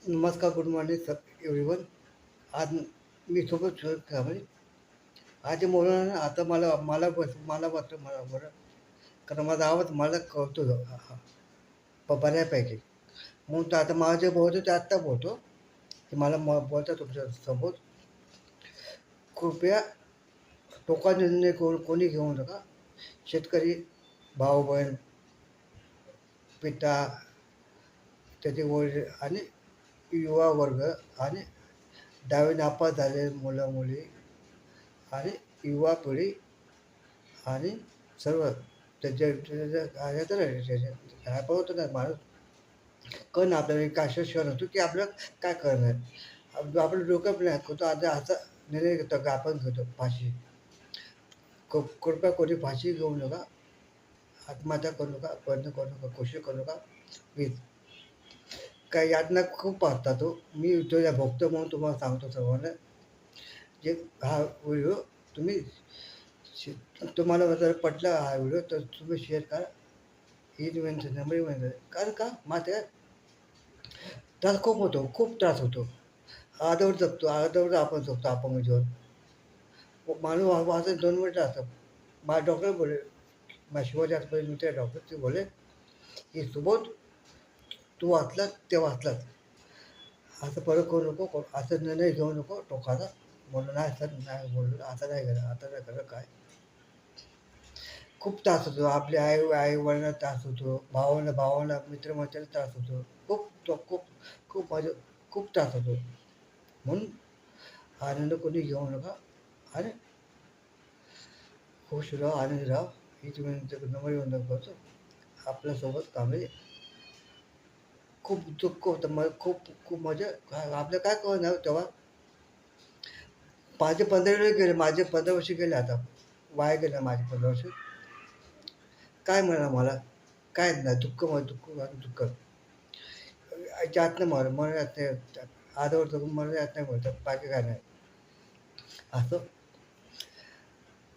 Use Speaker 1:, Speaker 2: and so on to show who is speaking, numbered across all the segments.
Speaker 1: नमस्कार, good morning sir everyone. आज मी सोबत म्हणजे आज बोलणार ना, आता मला वाटतं मला बरं, कारण माझा आवाज मला कळतो बऱ्यापैकी. म्हणून तर आता मला जे बोलतो ते आत्ता बोलतो, की मला बोलता तुमच्या समोर. कृपया टोका निर्णय कोणी घेऊ नका. शेतकरी, भाऊ बहीण, पिता, त्याचे वडील आणि युवा वर्ग आणि 10वी नापास झालेले मुलं मुली आणि युवा पिढी आणि सर्व त्याच्या होतं ना माणूस. कळणं आपल्याला एक अशा क्षण होतो की आपल्याला काय करणार. आपलं डोकं पण ऐकतो आता असा निर्णय घेतो का आपण घेतो फाशी. कृपया कोणी फाशी घेऊ नका, आत्महत्या करू नका, प्रयत्न करू नका, कोशिश करू नका प्लीज. काय यातना खूप असतात हो. मी तुझ्या भक्त म्हणून तुम्हाला सांगतो सर्वांना, जे हा व्हिडिओ तुम्ही तुम्हाला जर पटला हा व्हिडिओ तर तुम्ही शेअर करा. ही विनंती कारण का मात्र त्रास खूप होतो, खूप त्रास होतो. अर्धवट जगतो, अर्धवट आपण जगतो अपंग जीवन. माणूस वाचत 2 मिनिटं असतं. माझे डॉक्टर बोलले, माझ्या शिवाजी आसपास मित्र डॉक्टर ते बोलले, की सुबोध तू वाचलास ते वाचलास. असं परत करू नको, असं निर्णय घेऊ नको टोकाचा. म्हणलं नाही सर, नाही बोललो, आता नाही करा, आता नाही करा काय. खूप त्रास होतो. आपल्या आई-वडिलांना त्रास होतो, भावांना मित्र-मैत्रिणींना त्रास होतो. खूप खूप म्हणजे खूप त्रास होतो. म्हणून आनंद कोणी घेऊ नका आणि खुश राहा, आनंदी राहा. हीच विनंती नम्र विनंती करतो. आपल्यासोबत कामे खूप दुःख होतं. मला खूप खूप म्हणजे आपलं काय कळणार तेव्हा. माझे 15 वेळ गेले, माझे 15 वर्ष गेले आता. वाया गेले माझे 15 वर्ष. काय मिळणार मला? काय नाही. दुःख म्हणजे दुःख आणि दुःख. यातनं मन यात नाही. अर्धवट जगून मन यात नाही म्हणतात. बाकी काय नाही. असं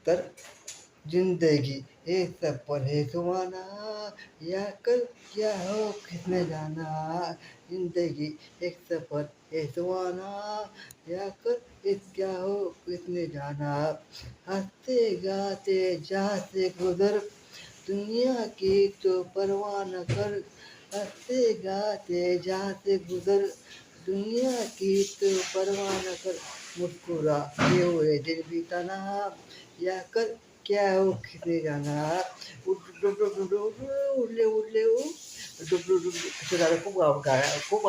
Speaker 1: तर जिंदगी एक सफर है सुहाना, या कल क्या हो किसने जाना. जिंदगी एक सफर है सुहाना, या कल क्या हो किसने जाना. हंसते गाते जहाँ से गुजर, दुनिया की तो परवाह न कर. हंसते गाते जहाँ से गुजर, दुनिया की तो परवाह न कर. मुस्कुराते हुए दिन बीताना, या कर क्या हो किसने जाना. उडले उडले असं झालं. खूप खूप